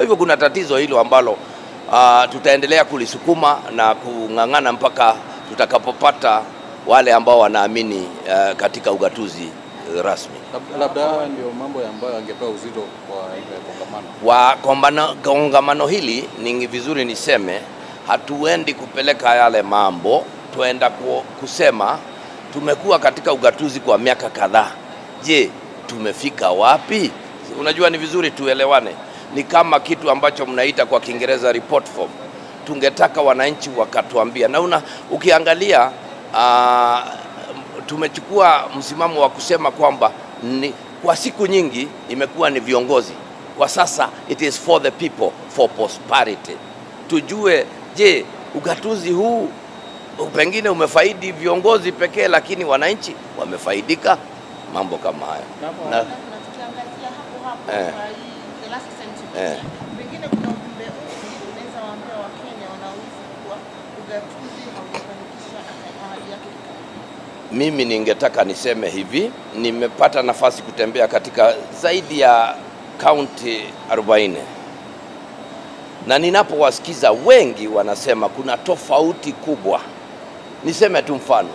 Kwa hivyo kuna tatizo hilo ambalo tutaendelea kulisukuma na kung'ang'ana mpaka tutakapopata wale ambao wanaamini katika ugatuzi rasmi. Labda ndio mambo ambayo angepewa uzito kwa ile kongamano. Kongamano hili ni vizuri niseme, hatuendi kupeleka yale mambo, tuenda kusema tumekuwa katika ugatuzi kwa miaka kadhaa. Je, tumefika wapi? Unajua ni vizuri tuelewane. Ni kama kitu ambacho mnaita kwa Kiingereza report form. Tungetaka wananchi wakatuambia. Na ukiangalia tumechukua msimamo wa kusema kwamba kwa siku nyingi imekuwa ni viongozi. Kwa sasa it is for the people, for prosperity. Tujue, je, ugatuzi huu pengine umefaidi viongozi pekee, lakini wananchi wamefaidika? Mambo kama haya. Na tukiangazia hapo the last sentence. Pengine kuna ujumbe unaweza waambia Wakenya wanaohisi kuwa ugatuzi haujafanikisha ahadi yake. Mimi ningetaka niseme hivi, nimepata nafasi kutembea katika zaidi ya kaunti 40. Na ninapowasikiza wengi wanasema kuna tofauti kubwa. Niseme tu mfano.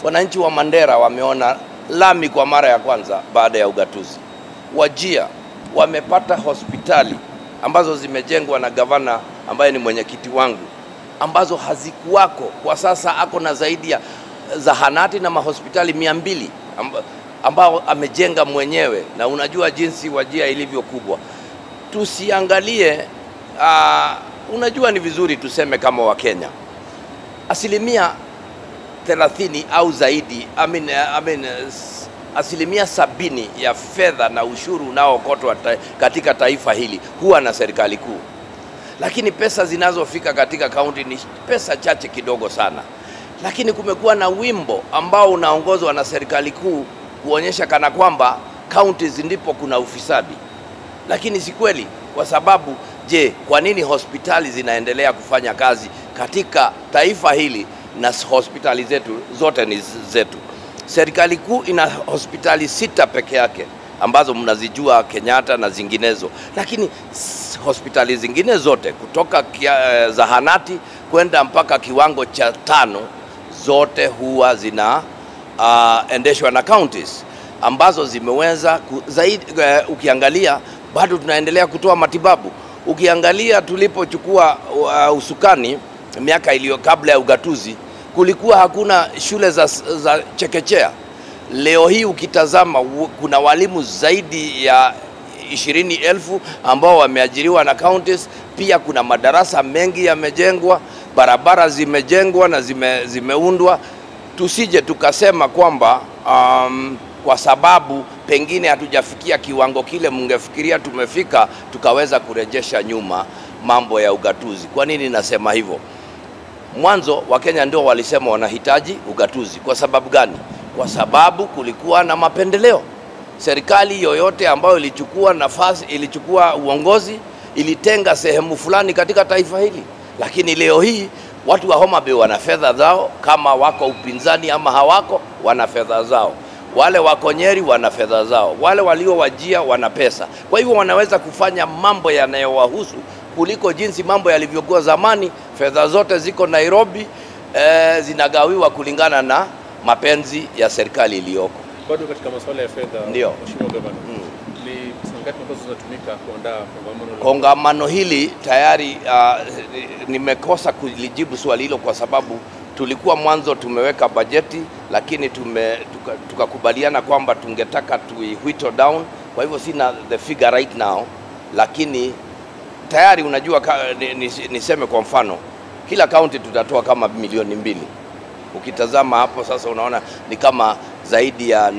Wananchi wa Mandera wameona lami kwa mara ya kwanza baada ya ugatuzi. Wajia wamepata hospitali ambazo zimejengwa na gavana ambaye ni mwenyekiti wangu, ambazo hazikuwako. Kwa sasa ako na zaidi ya zahanati na mahospitali 200 ambao amejenga mwenyewe, na unajua jinsi Wajia ilivyo kubwa. Tusiangalie unajua ni vizuri tuseme kama Wakenya, 30% au zaidi, asilimia 70 ya fedha na ushuru unaokotwa katika taifa hili huwa na serikali kuu. Lakini pesa zinazofika katika kaunti ni pesa chache kidogo sana. Lakini kumekuwa na wimbo ambao unaongozwa na serikali kuu kuonyesha kana kwamba counties ndipo kuna ufisadi. Lakini si kweli, kwa sababu je, kwa nini hospitali zinaendelea kufanya kazi katika taifa hili na hospitali zetu zote ni zetu? Serikali kuu ina hospitali 6 peke yake ambazo mnazijua, Kenyatta na zinginezo. Lakini hospitali zingine zote kutoka zahanati kwenda mpaka kiwango cha 5 zote huwa zina endeshwa na counties ambazo zimeweza zaidi. Ukiangalia bado tunaendelea kutoa matibabu. Ukiangalia tulipochukua usukani miaka iliyo kabla ya ugatuzi, kulikuwa hakuna shule za chekechea. Leo hii ukitazama kuna walimu zaidi ya 20,000 ambao wameajiriwa na counties. Pia kuna madarasa mengi yamejengwa, barabara zimejengwa na zimeundwa. Tusije tukasema kwamba kwa sababu pengine hatujafikia kiwango kile mngefikiria tumefika, tukaweza kurejesha nyuma mambo ya ugatuzi. Kwa nini nasema hivyo? Mwanzo Wakenya ndio walisema wanahitaji ugatuzi. Kwa sababu gani? Kwa sababu kulikuwa na mapendeleo. Serikali yoyote ambayo ilichukua uongozi ilitenga sehemu fulani katika taifa hili. Lakini leo hii watu wa Homa Bay wana fedha zao, kama wako upinzani ama hawako, wana fedha zao. Wale wako Nyeri wana fedha zao, wale walio Wajia wana pesa. Kwa hivyo wanaweza kufanya mambo yanayowahusu kuliko jinsi mambo yalivyokuwa zamani. Fedha zote ziko Nairobi, zinagawiwa kulingana na mapenzi ya serikali iliyoko. Bado katika masuala ya fedha, ndio Mheshimiwa Gavana, ni pesa ngapi ambazo zinatumika kuandaa kongamano hili? Tayari nimekosa kulijibu swali hilo kwa sababu tulikuwa mwanzo tumeweka bajeti, lakini tukakubaliana kwamba tungetaka whittle down. Kwa hivyo sina the figure right now, lakini tayari unajua niseme kwa mfano kila county tutatoa kama milioni 2. Ukitazama hapo sasa unaona ni kama zaidi ya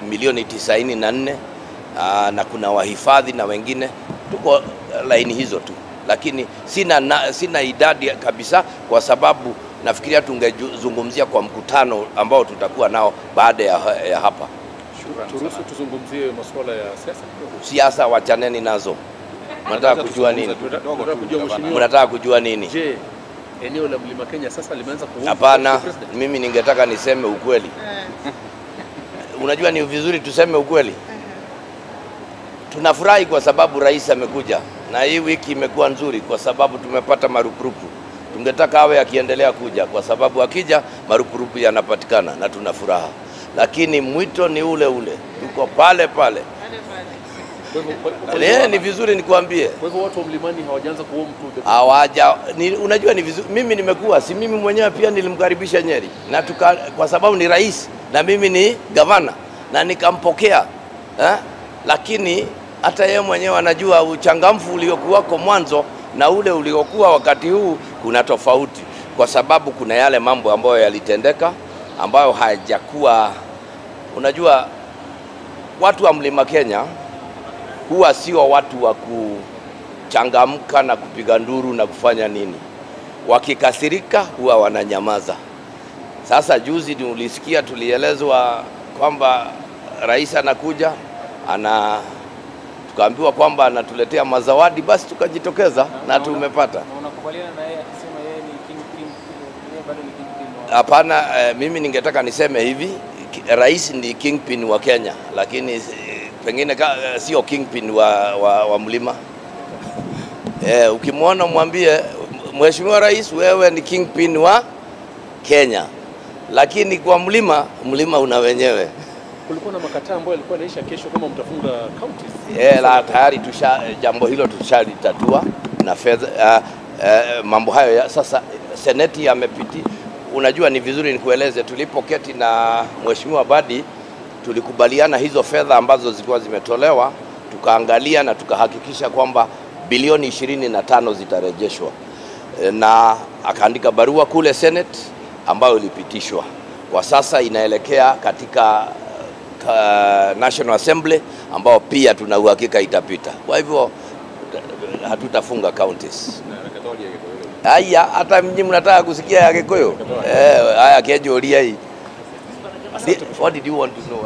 milioni 94, na kuna wahifadhi na wengine, tuko laini hizo tu, lakini sina idadi kabisa, kwa sababu nafikiria tungezungumzia kwa mkutano ambao tutakuwa nao baada ya hapa. Turuhusu tuzungumzie masuala ya siasa. Siasa wachaneni nazo. Mnataka kujua nini? Mnataka kujua nini? Je, eneo la Mlima Kenya sasa limeanza kuhusu? Hapana, mimi ningetaka niseme ukweli. Unajua ni vizuri tuseme ukweli. tunafurahi kwa sababu rais amekuja, na hii wiki imekuwa nzuri kwa sababu tumepata marupurupu. Tungetaka awe akiendelea kuja kwa sababu akija marupurupu yanapatikana na tuna furaha, lakini mwito ni ule ule, tuko pale pale. Ni vizuri nikwambie. Kwa hivyo watu wa Mlimani hawajaanza kuomba tu. Unajua ni vizuri, mimi nimekuwa, si mimi mwenyewe pia nilimkaribisha Nyeri na kwa sababu ni rais na mimi ni gavana na nikampokea lakini hata yeye mwenyewe anajua uchangamfu uliokuwako mwanzo na ule uliokuwa wakati huu kuna tofauti, kwa sababu kuna yale mambo ambayo yalitendeka ambayo hayajakuwa. Unajua watu wa Mlima Kenya huwa sio watu wa kuchangamka na kupiga nduru na kufanya nini. Wakikasirika huwa wananyamaza. Sasa juzi ulisikia tulielezwa kwamba rais anakuja, tukaambiwa kwamba anatuletea mazawadi, basi tukajitokeza na tumepata. Unakubaliana na yeye akisema yeye ni kingpin, yeye bado ni kingpin? Hapana, mimi ningetaka niseme hivi, rais ni kingpin wa Kenya, lakini pengine sio kingpin wa Mlima. Ukimwona mwambie Mheshimiwa Rais, wewe ni kingpin wa Kenya, lakini kwa Mlima una wenyewe. Kulikuwa na makataa ambayo yalikuwa yanaisha kesho kama mtafunga counties. La tayari jambo hilo tushalitatua na fedha mambo hayo sasa seneti yamepiti. Unajua ni vizuri nikueleze, tulipoketi na Mheshimiwa Badi tulikubaliana hizo fedha ambazo zilikuwa zimetolewa, tukaangalia na tukahakikisha kwamba bilioni 25 zitarejeshwa, na akaandika barua kule Senate ambayo ilipitishwa. Kwa sasa inaelekea katika National Assembly ambao pia tuna uhakika itapita. Kwa hivyo hatutafunga counties. Haya, hata mnyi mnataka kusikia ya Gikuyu? Haya kejoria hii. What did you want to know?